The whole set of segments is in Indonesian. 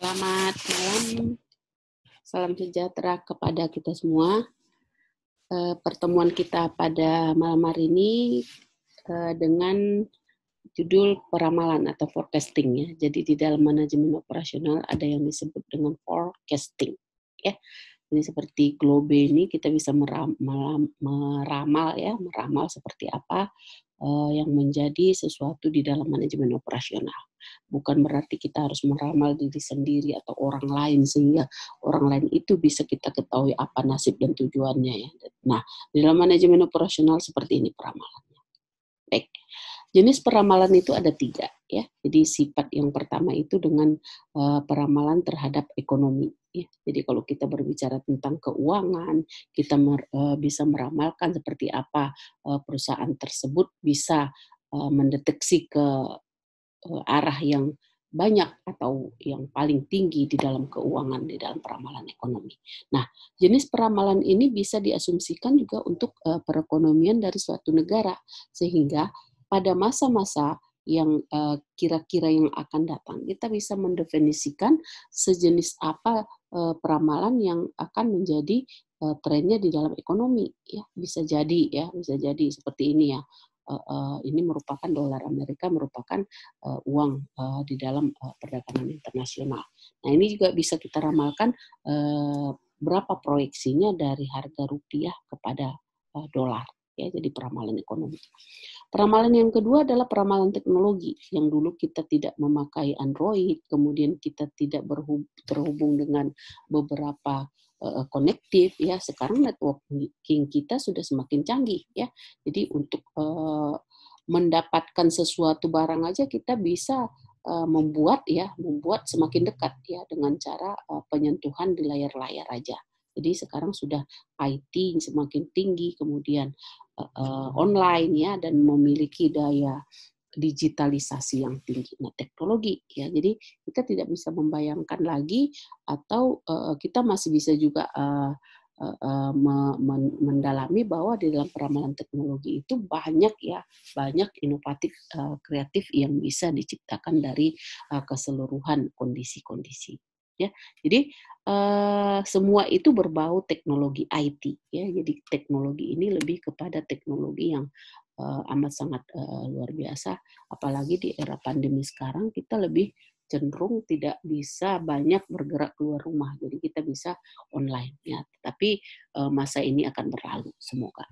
Selamat malam, salam sejahtera kepada kita semua. Pertemuan kita pada malam hari ini dengan judul peramalan atau forecasting ya. Jadi di dalam manajemen operasional ada yang disebut dengan forecasting ya. Jadi seperti Globe ini kita bisa meramal seperti apa yang menjadi sesuatu di dalam manajemen operasional. Bukan berarti kita harus meramal diri sendiri atau orang lain sehingga orang lain itu bisa kita ketahui apa nasib dan tujuannya ya. Nah, di dalam manajemen operasional seperti ini peramalannya. Baik. Jenis peramalan itu ada 3 ya. Jadi sifat yang pertama itu dengan peramalan terhadap ekonomi ya. Jadi kalau kita berbicara tentang keuangan, kita bisa meramalkan seperti apa perusahaan tersebut bisa mendeteksi ke arah yang banyak atau yang paling tinggi di dalam keuangan, di dalam peramalan ekonomi. Nah, jenis peramalan ini bisa diasumsikan juga untuk perekonomian dari suatu negara, sehingga pada masa-masa yang kira-kira yang akan datang, kita bisa mendefinisikan sejenis apa peramalan yang akan menjadi trennya di dalam ekonomi. Ya, bisa jadi seperti ini ya. Ini merupakan dolar Amerika merupakan uang di dalam perdagangan internasional. Nah, ini juga bisa kita ramalkan berapa proyeksinya dari harga rupiah kepada dolar. Ya, jadi peramalan ekonomi. Peramalan yang kedua adalah peramalan teknologi, yang dulu kita tidak memakai Android, kemudian kita tidak terhubung dengan beberapa konektif ya. Sekarang networking kita sudah semakin canggih ya. Jadi untuk mendapatkan sesuatu barang aja kita bisa membuat semakin dekat ya dengan cara penyentuhan di layar-layar aja. Jadi sekarang sudah IT semakin tinggi, kemudian online ya, dan memiliki daya digitalisasi yang tinggi. Nah, teknologi ya, jadi kita tidak bisa membayangkan lagi atau kita masih bisa juga mendalami bahwa di dalam peramalan teknologi itu banyak inovatif kreatif yang bisa diciptakan dari keseluruhan kondisi-kondisi ya. Jadi semua itu berbau teknologi IT ya. Jadi teknologi ini lebih kepada teknologi yang amat sangat luar biasa, apalagi di era pandemi sekarang kita lebih cenderung tidak bisa banyak bergerak keluar rumah, jadi kita bisa online ya. Tapi masa ini akan berlalu, semoga.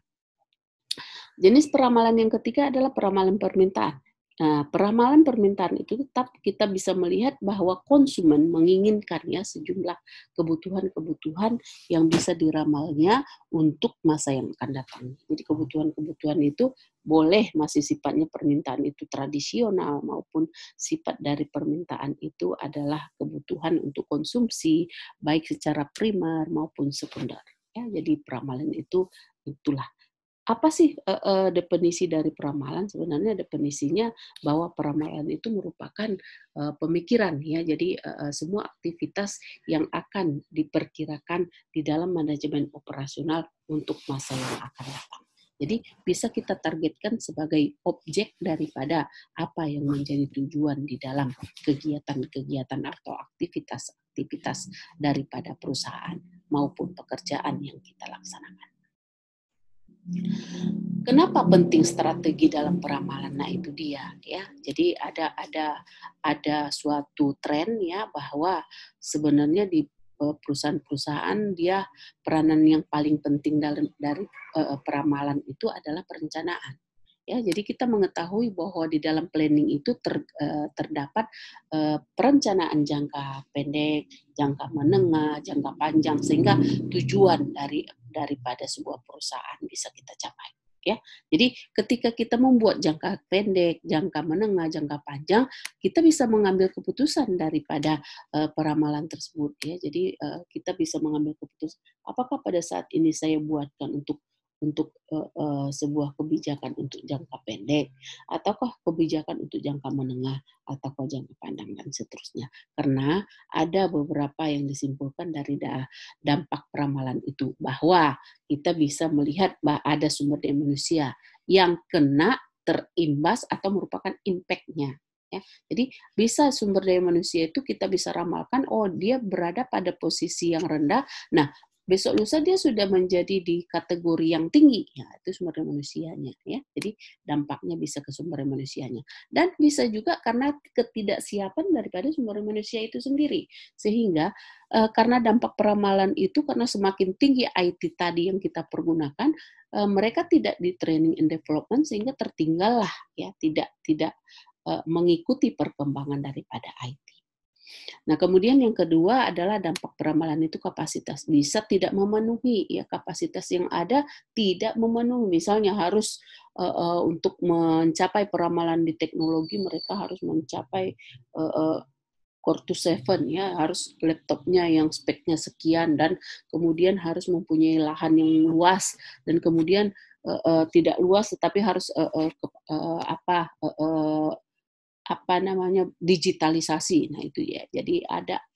Jenis peramalan yang ketiga adalah peramalan permintaan. Nah, peramalan permintaan itu tetap kita bisa melihat bahwa konsumen menginginkannya sejumlah kebutuhan-kebutuhan yang bisa diramalnya untuk masa yang akan datang. Jadi kebutuhan-kebutuhan itu boleh masih sifatnya permintaan itu tradisional, maupun sifat dari permintaan itu adalah kebutuhan untuk konsumsi baik secara primer maupun sekunder. Ya, jadi peramalan itulah. Apa sih definisi dari peramalan? Sebenarnya definisinya bahwa peramalan itu merupakan pemikiran ya. Jadi semua aktivitas yang akan diperkirakan di dalam manajemen operasional untuk masa yang akan datang. Jadi bisa kita targetkan sebagai objek daripada apa yang menjadi tujuan di dalam kegiatan-kegiatan atau aktivitas-aktivitas daripada perusahaan maupun pekerjaan yang kita laksanakan. Kenapa penting strategi dalam peramalan? Nah, itu dia ya. Jadi ada suatu tren ya, bahwa sebenarnya di perusahaan-perusahaan dia peranan yang paling penting dari peramalan itu adalah perencanaan. Ya, jadi kita mengetahui bahwa di dalam planning itu terdapat perencanaan jangka pendek, jangka menengah, jangka panjang, sehingga tujuan daripada sebuah perusahaan bisa kita capai. Ya, jadi ketika kita membuat jangka pendek, jangka menengah, jangka panjang, kita bisa mengambil keputusan daripada peramalan tersebut. Ya, jadi kita bisa mengambil keputusan. Apakah pada saat ini saya buatkan untuk sebuah kebijakan untuk jangka pendek, ataukah kebijakan untuk jangka menengah, ataukah jangka panjang, dan seterusnya. Karena ada beberapa yang disimpulkan dari dampak peramalan itu, bahwa kita bisa melihat bahwa ada sumber daya manusia yang kena terimbas atau merupakan impact-nya. ya. Jadi bisa sumber daya manusia itu kita bisa ramalkan, oh dia berada pada posisi yang rendah. Nah, besok lusa dia sudah menjadi di kategori yang tinggi, ya itu sumber daya manusianya, ya. Jadi dampaknya bisa ke sumber daya manusianya, dan bisa juga karena ketidaksiapan daripada sumber daya manusia itu sendiri, sehingga karena dampak peramalan itu karena semakin tinggi IT tadi yang kita pergunakan, mereka tidak di training and development sehingga tertinggal lah, ya tidak mengikuti perkembangan daripada IT. Nah, kemudian yang kedua adalah dampak peramalan itu kapasitas. Bisa tidak memenuhi, ya kapasitas yang ada tidak memenuhi. Misalnya harus untuk mencapai peramalan di teknologi mereka harus mencapai Core to 7 ya, harus laptopnya yang speknya sekian dan kemudian harus mempunyai lahan yang luas dan kemudian tidak luas tetapi harus apa namanya digitalisasi. Nah itu ya. Jadi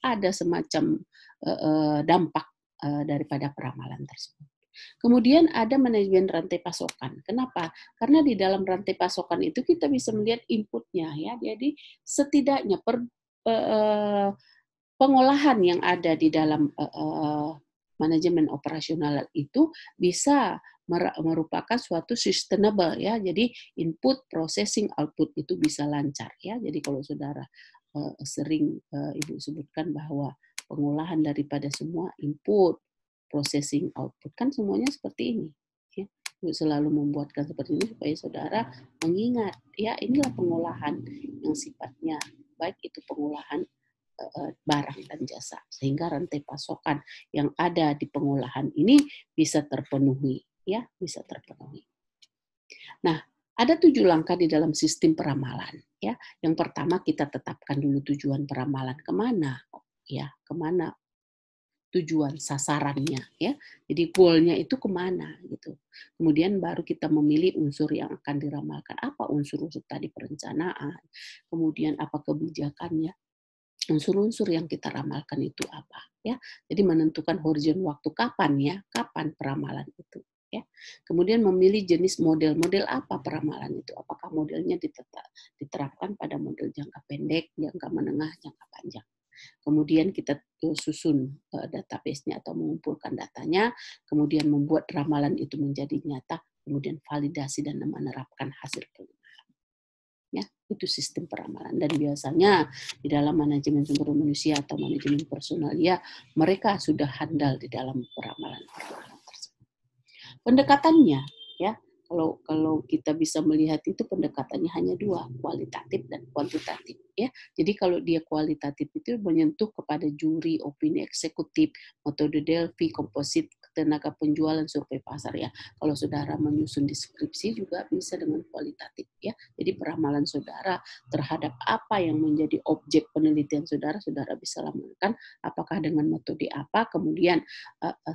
ada semacam dampak daripada peramalan tersebut. Kemudian ada manajemen rantai pasokan. Kenapa? Karena di dalam rantai pasokan itu kita bisa melihat inputnya ya. Jadi setidaknya pengolahan yang ada di dalam manajemen operasional itu bisa merupakan suatu sustainable ya. Jadi input, processing, output itu bisa lancar ya. Jadi kalau saudara sering Ibu sebutkan bahwa pengolahan daripada semua input, processing, output kan semuanya seperti ini. Ya. Ibu selalu membuatkan seperti ini supaya saudara mengingat ya inilah pengolahan yang sifatnya baik itu pengolahan barang dan jasa sehingga rantai pasokan yang ada di pengolahan ini bisa terpenuhi ya bisa terpenuhi. Nah, ada 7 langkah di dalam sistem peramalan ya. Yang pertama kita tetapkan dulu tujuan peramalan kemana ya kemana tujuan sasarannya ya. Jadi goalnya itu kemana gitu. Kemudian baru kita memilih unsur yang akan diramalkan. Apa unsur-unsur tadi perencanaan, kemudian apa kebijakannya, unsur-unsur yang kita ramalkan itu apa ya. Jadi menentukan horizon waktu kapan peramalan itu ya. Kemudian memilih jenis model apa peramalan itu, apakah modelnya diterapkan pada model jangka pendek, jangka menengah, jangka panjang. Kemudian kita susun database-nya atau mengumpulkan datanya, kemudian membuat ramalan itu menjadi nyata, kemudian validasi dan menerapkan hasil penggunaan. Ya, itu sistem peramalan dan biasanya di dalam manajemen sumber manusia atau manajemen personal ya mereka sudah handal di dalam peramalan tersebut. Pendekatannya ya kalau kita bisa melihat itu pendekatannya hanya 2, kualitatif dan kuantitatif ya. Jadi kalau dia kualitatif itu menyentuh kepada juri, opini eksekutif, metode Delphi, komposit, tenaga penjualan, survei pasar ya. Kalau saudara menyusun deskripsi juga bisa dengan kualitatif ya. Jadi peramalan saudara terhadap apa yang menjadi objek penelitian saudara bisa lakukan apakah dengan metode apa, kemudian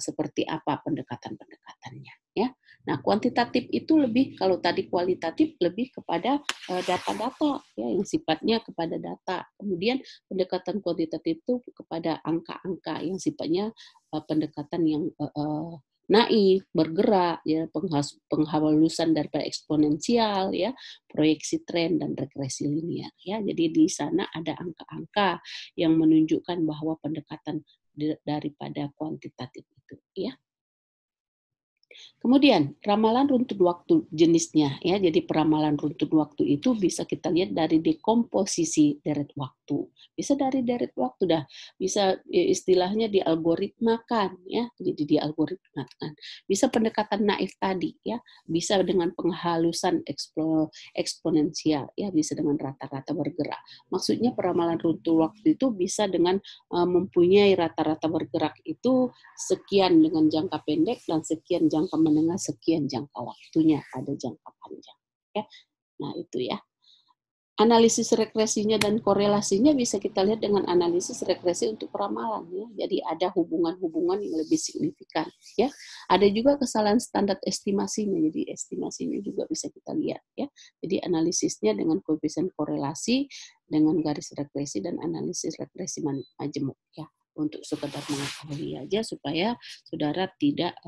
seperti apa pendekatan-pendekatannya ya. Nah, kuantitatif itu lebih kalau tadi kualitatif lebih kepada data-data ya yang sifatnya kepada data. Kemudian pendekatan kuantitatif itu kepada angka-angka yang sifatnya pendekatan yang naik, bergerak ya, penghalusan daripada eksponensial ya, proyeksi tren dan regresi linear ya. Jadi di sana ada angka-angka yang menunjukkan bahwa pendekatan daripada kuantitatif itu ya. Kemudian ramalan runtun waktu jenisnya ya. Jadi peramalan runtun waktu itu bisa kita lihat dari dekomposisi deret waktu. Bisa dari deret waktu dah. Bisa istilahnya dialgoritmakan ya. Jadi dialgoritmakan. Bisa pendekatan naif tadi ya. Bisa dengan penghalusan eksponensial ya. Bisa dengan rata-rata bergerak. Maksudnya peramalan runtun waktu itu bisa dengan mempunyai rata-rata bergerak itu sekian dengan jangka pendek dan sekian jangka menengah, sekian jangka waktunya, ada jangka panjang ya. Nah itu ya. Analisis regresinya dan korelasinya bisa kita lihat dengan analisis regresi untuk peramalan ya. Jadi ada hubungan-hubungan yang lebih signifikan ya. Ada juga kesalahan standar estimasinya. Jadi estimasinya juga bisa kita lihat ya. Jadi analisisnya dengan koefisien korelasi dengan garis regresi dan analisis regresi majemuk ya. Untuk sekedar mengetahui aja supaya saudara tidak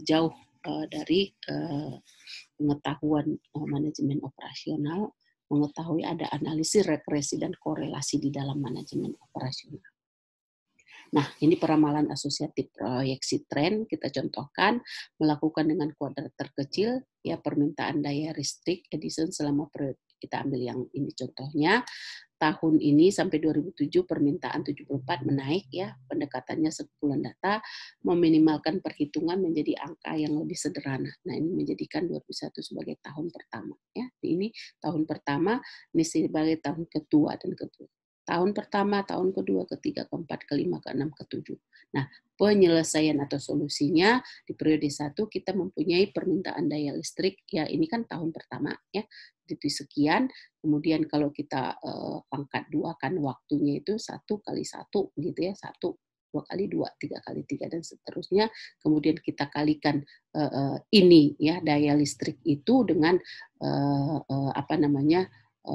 jauh dari pengetahuan manajemen operasional mengetahui ada analisis regresi dan korelasi di dalam manajemen operasional. Nah, ini peramalan asosiatif proyeksi tren kita contohkan melakukan dengan kuadrat terkecil ya permintaan daya listrik Edison selama periode kita ambil yang ini contohnya tahun ini sampai 2007 permintaan 74 menaik ya pendekatannya sekumpulan data meminimalkan perhitungan menjadi angka yang lebih sederhana. Nah, ini menjadikan 2001 sebagai tahun pertama ya. Ini tahun pertama ini sebagai tahun kedua dan kedua. Tahun pertama, tahun kedua, ketiga, keempat, kelima, keenam, ketujuh. Nah, penyelesaian atau solusinya di periode 1 kita mempunyai permintaan daya listrik ya ini kan tahun pertama ya itu sekian. Kemudian kalau kita pangkat 2 kan waktunya itu 1 kali 1 gitu ya 1 2 kali 2 3 kali 3 dan seterusnya. Kemudian kita kalikan ini ya daya listrik itu dengan apa namanya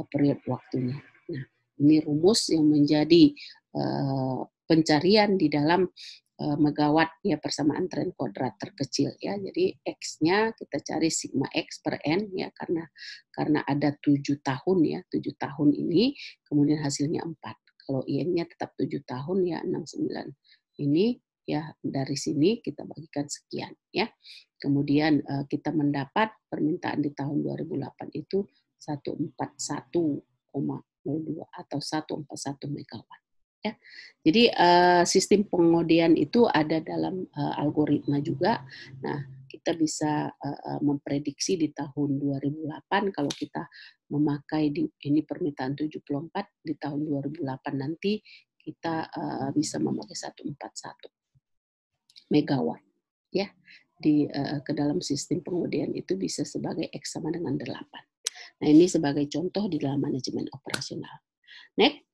periode waktunya. Nah, ini rumus yang menjadi pencarian di dalam megawatt ya persamaan tren kuadrat terkecil ya. Jadi X-nya kita cari sigma X per N ya karena ada 7 tahun ya, 7 tahun ini kemudian hasilnya 4. Kalau Y-nya tetap 7 tahun ya 69. Ini ya dari sini kita bagikan sekian ya. Kemudian kita mendapat permintaan di tahun 2008 itu 141,02 atau 141 megawatt. Ya. Jadi sistem pengodean itu ada dalam algoritma juga. Nah, kita bisa memprediksi di tahun 2008 kalau kita memakai ini permintaan 74 di tahun 2008 nanti kita bisa memakai 141 megawatt ya di ke dalam sistem pengodean itu bisa sebagai X sama dengan 8. Nah, ini sebagai contoh di dalam manajemen operasional. Next,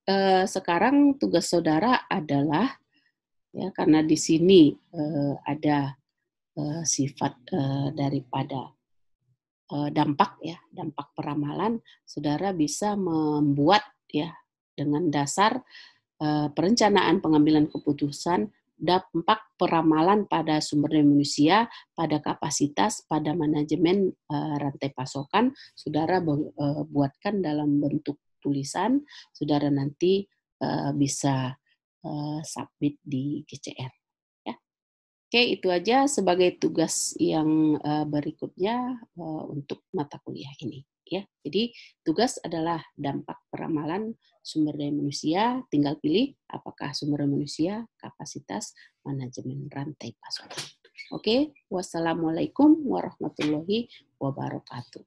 sekarang tugas saudara adalah ya karena di sini ada sifat daripada dampak ya, dampak peramalan, saudara bisa membuat ya dengan dasar perencanaan pengambilan keputusan dampak peramalan pada sumber daya manusia, pada kapasitas, pada manajemen rantai pasokan, saudara buatkan dalam bentuk tulisan, saudara nanti bisa submit di GCR. Ya. Oke, itu aja sebagai tugas yang berikutnya untuk mata kuliah ini. Ya, jadi tugas adalah dampak peramalan sumber daya manusia. Tinggal pilih apakah sumber daya manusia, kapasitas, manajemen rantai pasokan. Oke, wassalamualaikum warahmatullahi wabarakatuh.